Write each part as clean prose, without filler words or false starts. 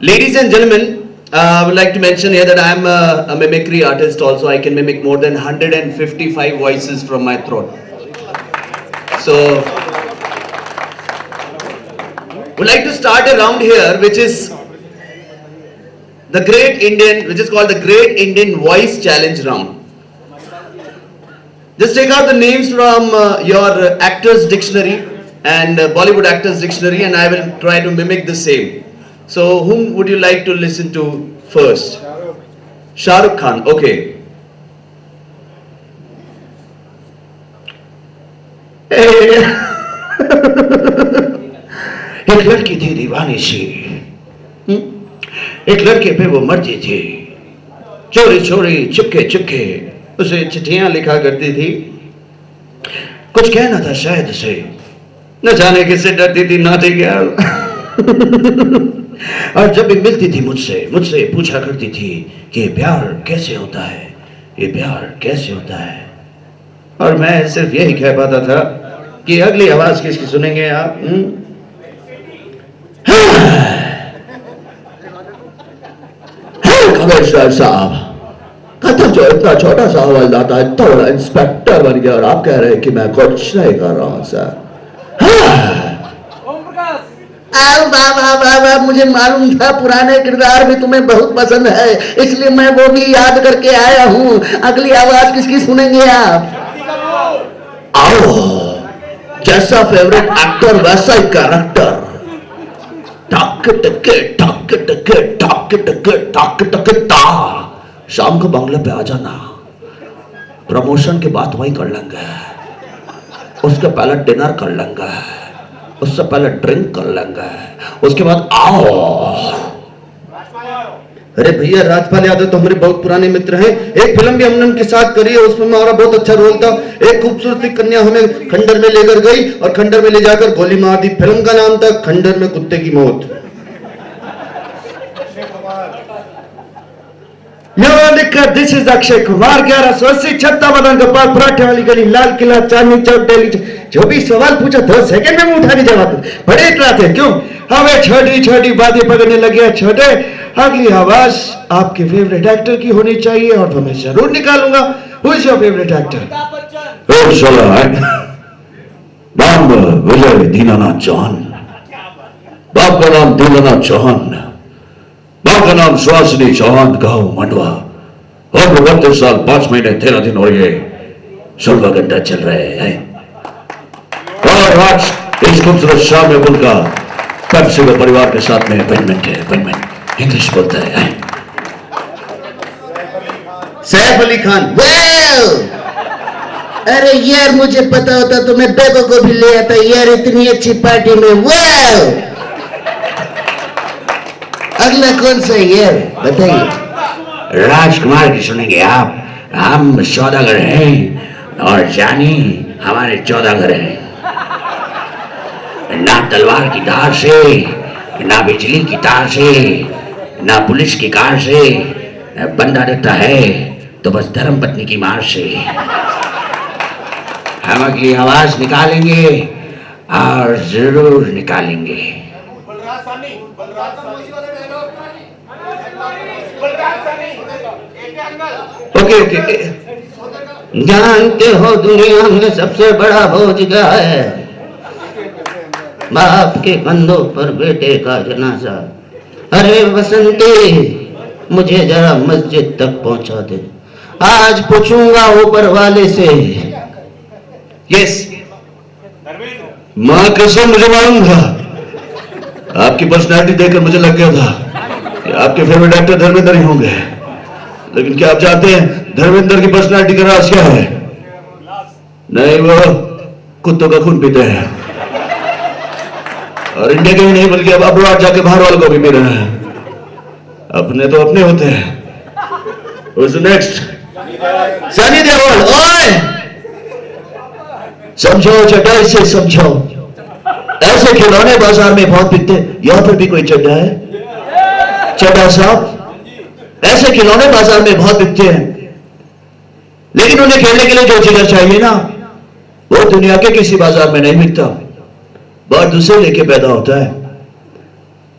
Ladies and gentlemen, I would like to mention here that I am a mimicry artist also. I can mimic more than 155 voices from my throat. So, would like to start a round here which is the Great Indian, which is called the Great Indian Voice Challenge round. Just take out the names from your actors dictionary and Bollywood actors dictionary, and I will try to mimic the same. So whom would you like to listen to first? Shah Rukh Khan, okay. एक लड़की थी दीवानी सी, एक लड़के पे वो मरती थी, चोरी चोरी चुपके चुपके उसे चिट्ठियां लिखा करती थी, कुछ कहना था शायद उसे, न जाने किससे डरती थी, नॉटी गर्ल। और जब भी मिलती थी मुझसे पूछा करती थी कि ये प्यार कैसे होता है, ये प्यार कैसे होता है। और मैं सिर्फ यही कह पाता था कि अगली आवाज किसकी सुनेंगे आप? कमिश्नर साहब, कतल जो इतना छोटा सा हवलदार था, इतना बड़ा इंस्पेक्टर बन गया और आप कह रहे हैं कि मैं कुछ नहीं कर रहा हूं सर। मुझे मालूम था पुराने किरदार भी तुम्हें बहुत पसंद है, इसलिए मैं वो भी याद करके आया हूँ। अगली आवाज किसकी सुनेंगे आप? आओ, जैसा फेवरेट एक्टर वैसा ही कैरेक्टर। टक टके टक टके टक टके टक टके ता। शाम को बंगले पे आ जाना, प्रमोशन की बात वहीं कर लेंगे, उसके पहले डिनर कर लेंगे, उससे पहले ड्रिंक कर लेंगे, उसके बाद आओ। अरे भैया, राजपाल यादव तो हमारे बहुत पुराने मित्र हैं, एक फिल्म भी हमने उनके साथ करी है, उसमें हमारा बहुत अच्छा रोल था। एक खूबसूरत सी कन्या हमें खंडर में लेकर गई और खंडर में ले जाकर गोली मार दी। फिल्म का नाम था खंडर में कुत्ते की मौत। दिस इज अक्षय कुमार, 1180 छत्ता बदन गोपाल, पराठे वाली गली, लाल किला, चांदनी चौक, दिल्ली। जो भी सवाल पूछा 2 सेकंड में उठा के जवाब दे। बड़े इतराते क्यों? हमें छोटी छोटी बातें पकड़ने लगे छोटे। अगली आवाज आपके फेवरेट एक्टर की होनी चाहिए और मैं जरूर निकालूंगा। Who is your favourite actor? नाम विजय दीनानाथ चौहान, बाप का नाम दीनानाथ चौहान, मां का नाम सुहासिनी चौहान, गांव मंडवा। और 32 साल 5 महीने 13 दिन और ये 16 घंटा चल रहे हैं। और आज इस खूबसूरत शाम में उनका पेप्सी के परिवार के साथ में अपॉइंटमेंट है। अपॉइंटमेंट इंग्लिश बोलता है। सैफ अली खान। वेल, अरे यार, मुझे पता होता तो मैं बेबो को भी ले आता यार, इतनी अच्छी पार्टी में। वेल, अगला कौन सा यार बताइए? राजकुमार की सुनेंगे आप। हम सौदागर हैं और जानी हमारे 14 घर हैं। ना तलवार की धार से, ना बिजली की तार से, ना पुलिस की कार से, बंदा दिखता है तो बस धर्म पत्नी की मार से। हम अगली आवाज निकालेंगे और जरूर निकालेंगे। Okay okay. जानते हो दुनिया में सबसे बड़ा भोज क्या है? बाप के कंधों पर बेटे का जनाजा। अरे बसंती, मुझे जरा मस्जिद तक पहुंचा दे, आज पूछूंगा ऊपर वाले से। यस, मां कसम मुझे मालूम था, आपकी पर्सनैलिटी देखकर मुझे लग गया था कि आपके फेवरेट एक्टर धर्मेंद्र ही होंगे। लेकिन क्या आप जानते हैं धर्मेंद्र की पर्सनैलिटी का राज क्या है? नहीं, वो कुत्तों का खून पीते हैं और इंडिया के ही नहीं बल्कि अब अब्रॉड जाके बाहर वालों को भी पी रहे हैं। अपने तो अपने होते हैं। Who's next? सनी देओल। ओए, समझो, चटाई से समझो, ऐसे खिलौने बाजार में बहुत बिकते। यहां पर भी कोई चड्डा है? चड्डा साहब, ऐसे खिलौने बाजार में बहुत बिकते हैं, लेकिन उन्हें खेलने के लिए जो जिगर चाहिए ना, वो दुनिया के किसी बाजार में नहीं बिकता। बाहर दूसरे लेके पैदा होता है।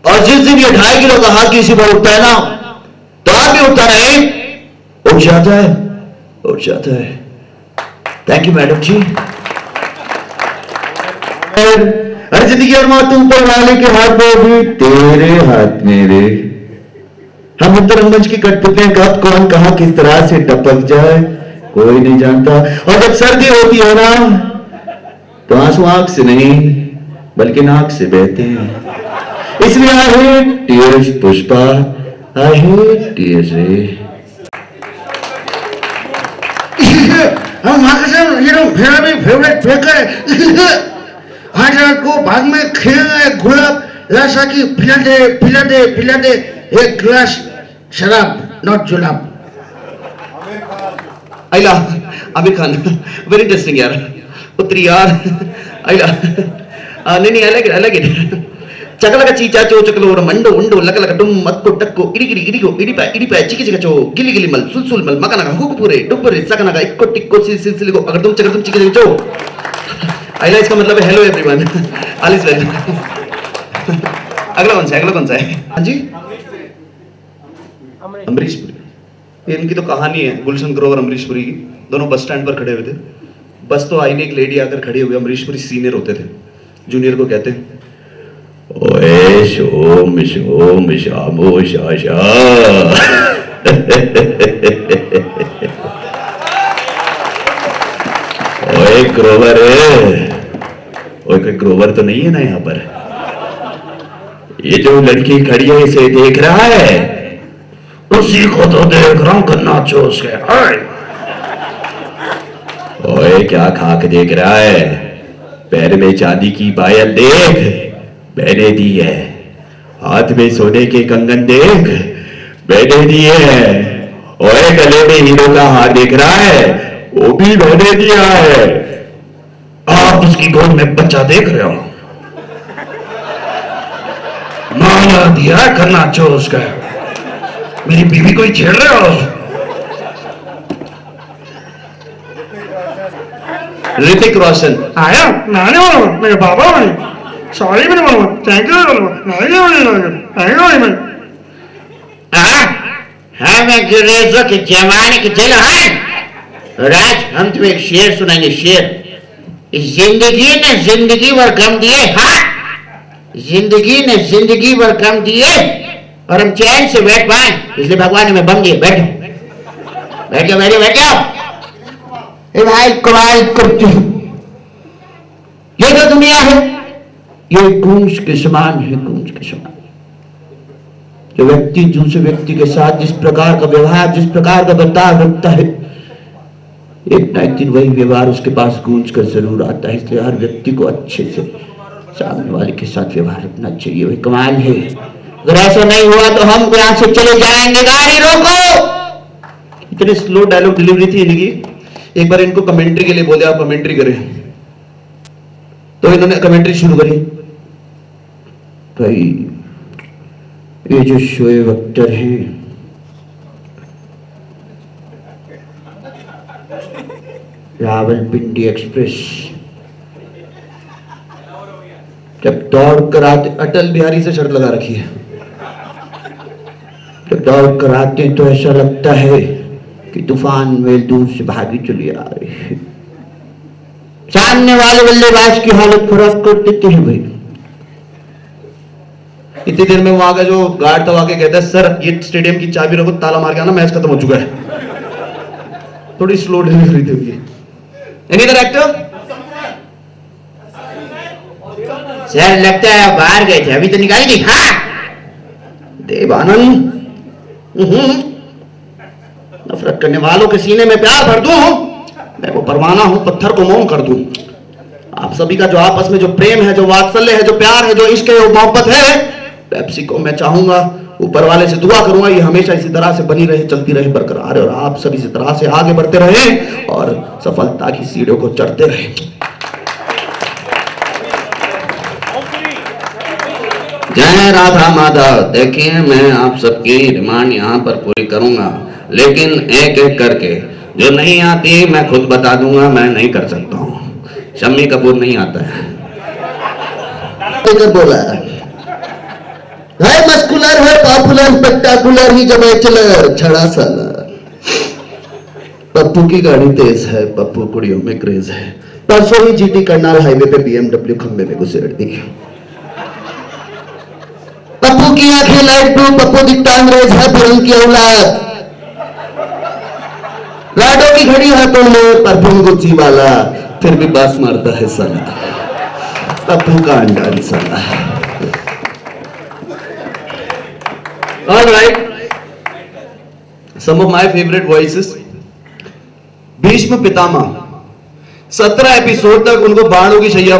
और जिस दिन ये 2.5 किलो का हाथ किसी पर उठता है ना, तो हाथ भी उठता नहीं, उठ जाता है, उठ जाता है। थैंक यू मैडम जी। अरे जिंदगी और मौत ऊपर वाले के हाथ में, भी तेरे हाथ में रे। हम उत्तर रंगमंच की कठपुतलियां कब कौन कहां किस तरह से टपक जाए कोई नहीं जानता। और जब सर्दी होती है ना, तो आंसू आंख से नहीं बल्कि नाक से बहते हैं। इसलिए I hate tears Pushpa, I hate tears रे। मेरा भी फेवरेट फेक है। आज रात को बाग में खेलना गुलाब लाशा की पिला दे पिला दे पिला दे एक गिलास शराब, नॉट जुलाब। आइला आमिर खान, वेरी इंटरेस्टिंग यार, पुत्री यार। आइला नहीं अलग चकलक चीचा चो चकलोर मंडो उंडो लकलक डुम मक्को टक्को इडिगिरी इडिगो इडिपा चिकी चिकचो गिली गिली मल सुलसुल मल मकनगा हुकुपुरे डुपुरे सकनगा इक्को टिक्को सिलसिलिगो अगर तुम चिकी चिकचो। आइला इसका मतलब है hello everyone, all is well. अगला कौन सा है? हाँ जी, अमरीश पुरी। ये इनकी तो कहानी है, गुलशन ग्रोवर अमरीश पुरी की। दोनों बस स्टैंड पर खड़े हुए थे, बस तो आई नहीं, एक लेडी आकर खड़ी हो गई। अमरीश पुरी सीनियर होते थे, जूनियर को कहते हैं ओए शोम शोम शामो शाशा। ओए ग्रोवर, ओए कोई ग्रोवर तो नहीं है ना यहाँ पर? ये जो लड़की खड़ी है इसे देख रहा है? उसी को तो देख रहा हूं, गन्ना चूस के। ओए क्या खाक देख रहा है? पैर में चांदी की पायल देख, मैंने दी है। हाथ में सोने के कंगन देख, मैंने दिए है। ओए गले में हीरो का हार देख रहा है? वो भी मैंने दिया है। आप उसकी गोद में बच्चा देख रहे हो? माला दिया करना चूस का। मेरी बीवी को ही छेड़ रहे हो? ऋतिक रोशन आया नाने बोलो मेरे बाबा बोलो सॉरी मैंने बोलो थैंक यू बोलो थैंक यू। हाँ मैं गुरेजों के जमाने के चलो। हाँ राज, हम तुम्हें एक शेर सुनाएंगे, शेर। जिंदगी ने जिंदगी भर गम दिए, हाँ जिंदगी ने जिंदगी भर गम दिए और हम चैन से बैठ पाए, इसलिए भगवान ने हमें बम दिए। बैठो बैठ जाओ बैठ जाओ। भाई कमाल करती हूं, ये जो दुनिया है ये गूंज के समान है, गूंज के समान। जो व्यक्ति दूसरे व्यक्ति के साथ जिस प्रकार का व्यवहार, जिस प्रकार का बर्ताव रखता है, एक ना एक दिन वही व्यवहार उसके पास गूंज कर जरूर आता है। इसलिए हर व्यक्ति को अच्छे से सामने वाले के साथ व्यवहार रखना चाहिए, वही कमाल है। अगर ऐसा नहीं हुआ तो हम यहां से चले जाएंगे। गाड़ी रोको। इतने स्लो डायलॉग डिलीवरी थी इनकी। एक बार इनको कमेंट्री के लिए बोले आप कमेंट्री करें, तो इन्होंने कमेंट्री शुरू करी। भाई ये जो शोएब अख्तर है, रावलपिंडी एक्सप्रेस जब दौड़ कर आते, अटल बिहारी से शर्त लगा रखी है, जब दौड़ कर आते हैं तो ऐसा लगता है कि तूफान में दूर से भागी चली आ रही है। सामने वाले बल्लेबाज की हालत खराब कर देते हैं भाई। इतनी देर में वहां का जो गार्ड था आके कहता है सर ये स्टेडियम की चाबी रखो, ताला मार के आना, मैच खत्म हो चुका है। थोड़ी स्लो डिलीवरी थी। Any other actor? सर लगता है बाहर गए थे, अभी तो निकाली नहीं। हाँ देवानंद, नफरत करने वालों के सीने में प्यार भर दूं, मैं वो परवाना हूं, पत्थर को मोम कर दूं। आप सभी का जो आपस में जो प्रेम है, जो वात्सल्य है, जो प्यार है, जो इश्क है, वो मोहब्बत है, पेप्सी को मैं चाहूंगा, ऊपर वाले से दुआ करूंगा ये हमेशा इसी तरह से बनी रहे, चलती रहे, बरकरार, और आप सभी इसी तरह से आगे बढ़ते रहे और सफलता की सीढ़ियों को चढ़ते रहे। जय राधा माधव। देखिए मैं आप सबकी डिमांड यहाँ पर पूरी करूंगा, लेकिन एक एक करके। जो नहीं आती मैं खुद बता दूंगा, मैं नहीं कर सकता हूँ। शम्मी कपूर नहीं आता है। बोला है मस्कुलर, है पॉपुलर, स्पेक्टाकुलर ही जब चलर छड़ा साला। पप्पू की गाड़ी तेज है, पप्पू कुड़ियों में क्रेज है। परसों ही जीटी करनाल हाईवे पे बीएमडब्ल्यू खंबे में घुसेड़ दी। पप्पू की आंखें लाइट ब्लू, पप्पू दिखता अंग्रेज है, फिल्म की औलाद। लाडो की घड़ी हाथों में, परफ्यूम गुच्ची वाला, फिर भी बास मारता है साला। पप्पू का अंडा साला। All right, some of my favorite voices. Bhishma Pitamah 17 episode तक उनको बाणों की शैया